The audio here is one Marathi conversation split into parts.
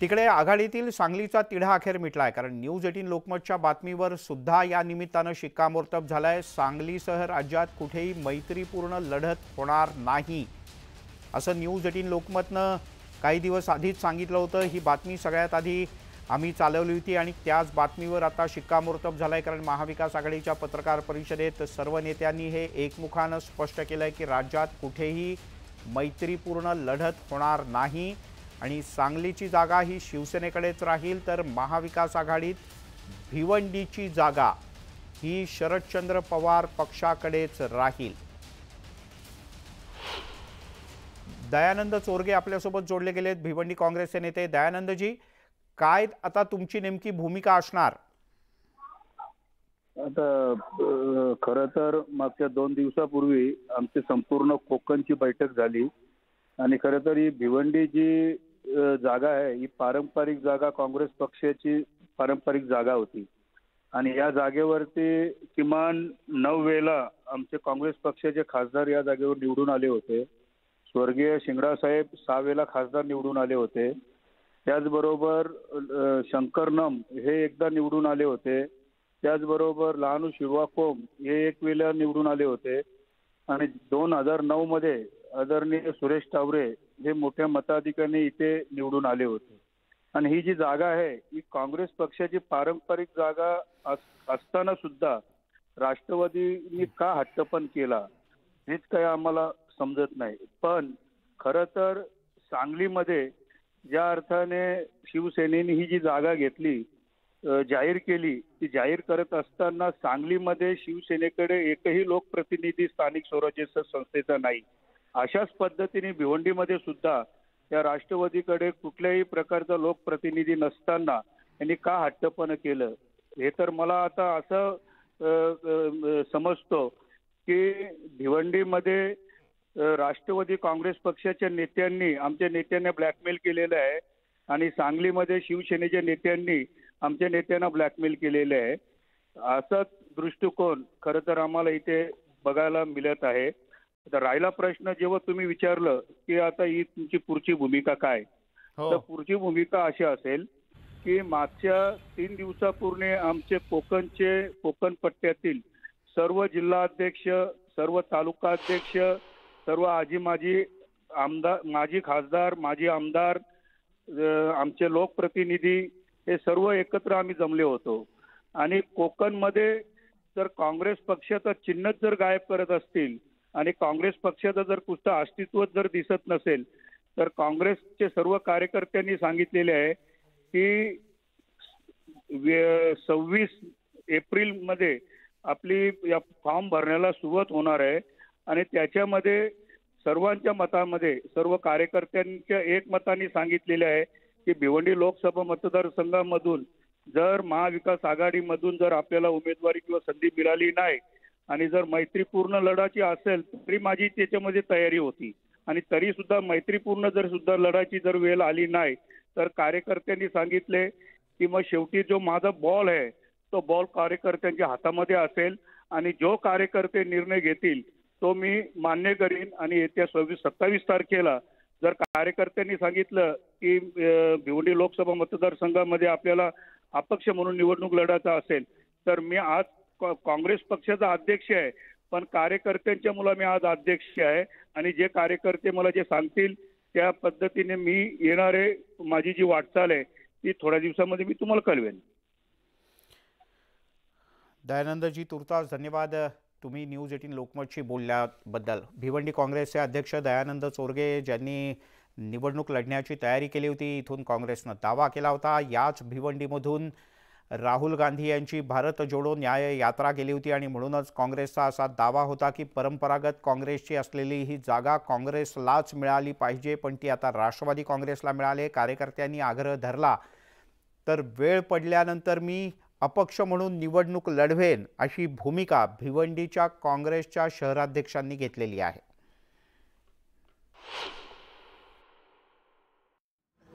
तिकडे आघाडीतील सांगलीचा तिढा अखेर मिटलाय, कारण न्यूज 18 लोकमतच्या बातमीवर सुद्धा या निमित्तानं शिक्कामोर्तब झालाय। सांगलीसह राज्यात कुठेही मैत्रीपूर्ण लढत होणार नाही असं न्यूज 18 लोकमतनं काही दिवस आधीच सांगितलं होतं। ही बातमी सगळ्यात आधी आम्ही चालवली होती आणि त्याच बातमीवर आता शिक्कामोर्तब झालाय, कारण महाविकास आघाडीच्या पत्रकार परिषदेत सर्व नेत्यांनी हे एकमुखानं स्पष्ट केलंय की राज्यात कुठेही मैत्रीपूर्ण लढत होणार नाही आणि सांगलीची जागा ही शिवसेनेकडेच राहील, तर महाविकास आघाडीत भिवंडीची जागा ही शरदचंद्र पवार पक्षाकडेच राहील। दयानंद चोरगे आपल्यासोबत जोडले गेलेत, भिवंडी काँग्रेसचे नेते। दयानंदजी, काय आता तुमची नेमकी भूमिका असणार? आता खरं तर मागच्या 2 दिवसापूर्वी आमची संपूर्ण कोकणची बैठक झाली आणि खरं तर ही भिवंडी जी जागा आहे ही पारंपरिक जागा, काँग्रेस पक्षाची पारंपरिक जागा होती आणि या जागेवरती किमान 9 वेळेला आमचे काँग्रेस पक्षाचे खासदार या जागेवर निवडून आले होते। स्वर्गीय शिंगडा साहेब 6 वेळेला खासदार निवडून आले होते। त्याचबरोबर शंकर नम हे एकदा निवडून आले होते। त्याचबरोबर लहानू शिरवाकोम हे 1 वेळेला निवडून आले होते आणि 2009 मध्ये आदरणीय सुरेश टावरे हे मोठ्या मताधिक्याने इथे निवडून आले होते। आणि ही जी जागा आहे ही काँग्रेस पक्षाची पारंपरिक जागा असताना सुद्धा राष्ट्रवादीने का हट्टपण केला हेच काही आम्हाला समजत नाही। पण खरं तर सांगलीमध्ये ज्या अर्थाने शिवसेनेने ही जी जागा घेतली, जाहीर केली, ती जाहीर करत असताना सांगलीमध्ये शिवसेनेकडे एकही लोकप्रतिनिधी स्थानिक स्वराज्य संस्थेचा नाही। अशाच पद्धतीने भिवंडीमध्ये सुद्धा या राष्ट्रवादीकडे कुठल्याही प्रकारचा लोकप्रतिनिधी नसताना यांनी का हट्टपण केलं हे तर मला आता असं समजतो की भिवंडीमध्ये राष्ट्रवादी काँग्रेस पक्षाच्या नेत्यांनी आमच्या नेत्यांना ब्लॅकमेल केलेलं आहे आणि सांगलीमध्ये शिवसेनेच्या नेत्यांनी आमच्या नेत्यांना ब्लॅकमेल केलेलं आहे। असा दृष्टिकोन खरं तर आम्हाला इथे बघायला मिळत आहे। तर राहिला प्रश्न जेव्हा तुम्ही विचारलं की आता ही तुमची पुढची भूमिका काय, तर पुढची भूमिका अशी असेल की मागच्या 3 दिवसापूर्वी आमचे कोकण पट्ट्यातील सर्व जिल्हाध्यक्ष, सर्व तालुका अध्यक्ष, सर्व माजी आमदार, माजी खासदार, माजी आमदार, आमचे लोकप्रतिनिधी हे सर्व एकत्र आम्ही जमले होतो आणि कोकणमध्ये जर काँग्रेस पक्षाचं चिन्ह जर गायब करत असतील आणि काँग्रेस पक्षाचं जर कुठचं अस्तित्व जर दिसत नसेल तर काँग्रेसचे सर्व कार्यकर्त्यांनी सांगितलेले आहे की 26 एप्रिलमध्ये आपली या फॉर्म भरण्याला सुरुवात होणार आहे आणि त्याच्यामध्ये सर्वांच्या मतामध्ये सर्व कार्यकर्त्यांच्या एकमताने सांगितलेले आहे की भिवंडी लोकसभा मतदारसंघामधून जर महाविकास आघाडीमधून जर आपल्याला उमेदवारी किंवा संधी मिळाली नाही आणि जर मैत्रीपूर्ण लढाची असेल तरी माझी त्याच्यामध्ये तयारी होती आणि तरी सुद्धा मैत्रीपूर्ण जर सुद्धा लढाची जर वेळ आली नाही तर कार्यकर्त्यांनी सांगितले की मग शेवटी जो माझा बॉल आहे तो बॉल कार्यकर्त्यांच्या हातामध्ये असेल आणि जो कार्यकर्ते निर्णय घेतील तो मी मान्य करीन आणि येत्या 27 तारखेला जर कार्यकर्त्यांनी सांगितलं की भिवंडी लोकसभा मतदारसंघामध्ये आपल्याला अपक्ष म्हणून निवडणूक लढायचा असेल तर मी आज काँग्रेस पक्षाचा अध्यक्ष आहे, पण कार्यकर्त्यांच्या मुला मी आज अध्यक्ष आहे आणि जे कार्यकर्ते मला जे सांगतील त्या पद्धतीने मी येणार आहे। माझी जी वाटचाल आहे ती थोड्या दिवसामध्ये मी तुम्हाला कळवेन। दयानंदजी, तुर्तास धन्यवाद तुम्ही न्यूज 18 लोकमतशी बोलल्याबद्दल। भिवंडी काँग्रेसचे अध्यक्ष दयानंद चोरगे ज्यांनी निवडणूक लढण्याची तयारी केली होती, इथून काँग्रेसनं दावा केला होता। याच भिवंडीमधून राहुल गांधी यांची भारत जोडो न्याय यात्रा गेली होती आणि म्हणूनच काँग्रेसचा असा दावा होता की परंपरागत काँग्रेसची असलेली ही जागा काँग्रेसलाच मिळाली पाहिजे, पण ती आता राष्ट्रवादी काँग्रेसला मिळाली। कार्यकर्त्यांनी आग्रह धरला तर वेळ पडल्यानंतर मी अपक्ष म्हणून निवडणूक लढवेन अशी भूमिका भिवंडीच्या काँग्रेसच्या शहराध्यक्षांनी घेतलेली आहे।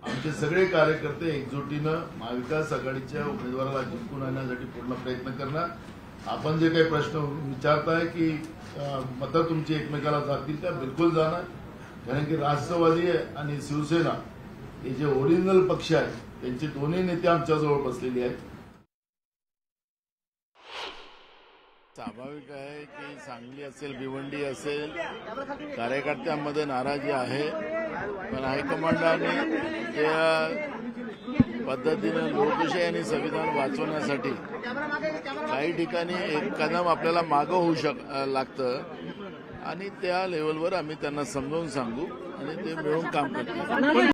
आमचे सगळे कार्यकर्ते एकजुटीनं महाविकास आघाडीच्या उमेदवाराला जिंकून आणण्यासाठी पूर्ण प्रयत्न करणार। आपण जे काही प्रश्न विचारताय की मतं तुमची एकमेकाला जातील, त्या बिलकुल जाणार, कारण की राष्ट्रवादी आणि शिवसेना हे जे ओरिजिनल पक्ष आहेत त्यांचे दोन्ही नेते आमच्याजवळ बसलेले आहेत. स्वाभाविक आहे की सांगली असेल, भिवंडी असेल, कार्यकर्त्यांमध्ये नाराजी आहे, पण हायकमांडाने ज्या पद्धतीनं लोकशाही आणि संविधान वाचवण्यासाठी काही ठिकाणी एक कदम आपल्याला मागं होऊ लागतं आणि त्या लेवलवर आम्ही त्यांना समजावून सांगू आणि ते मिळून काम करतील.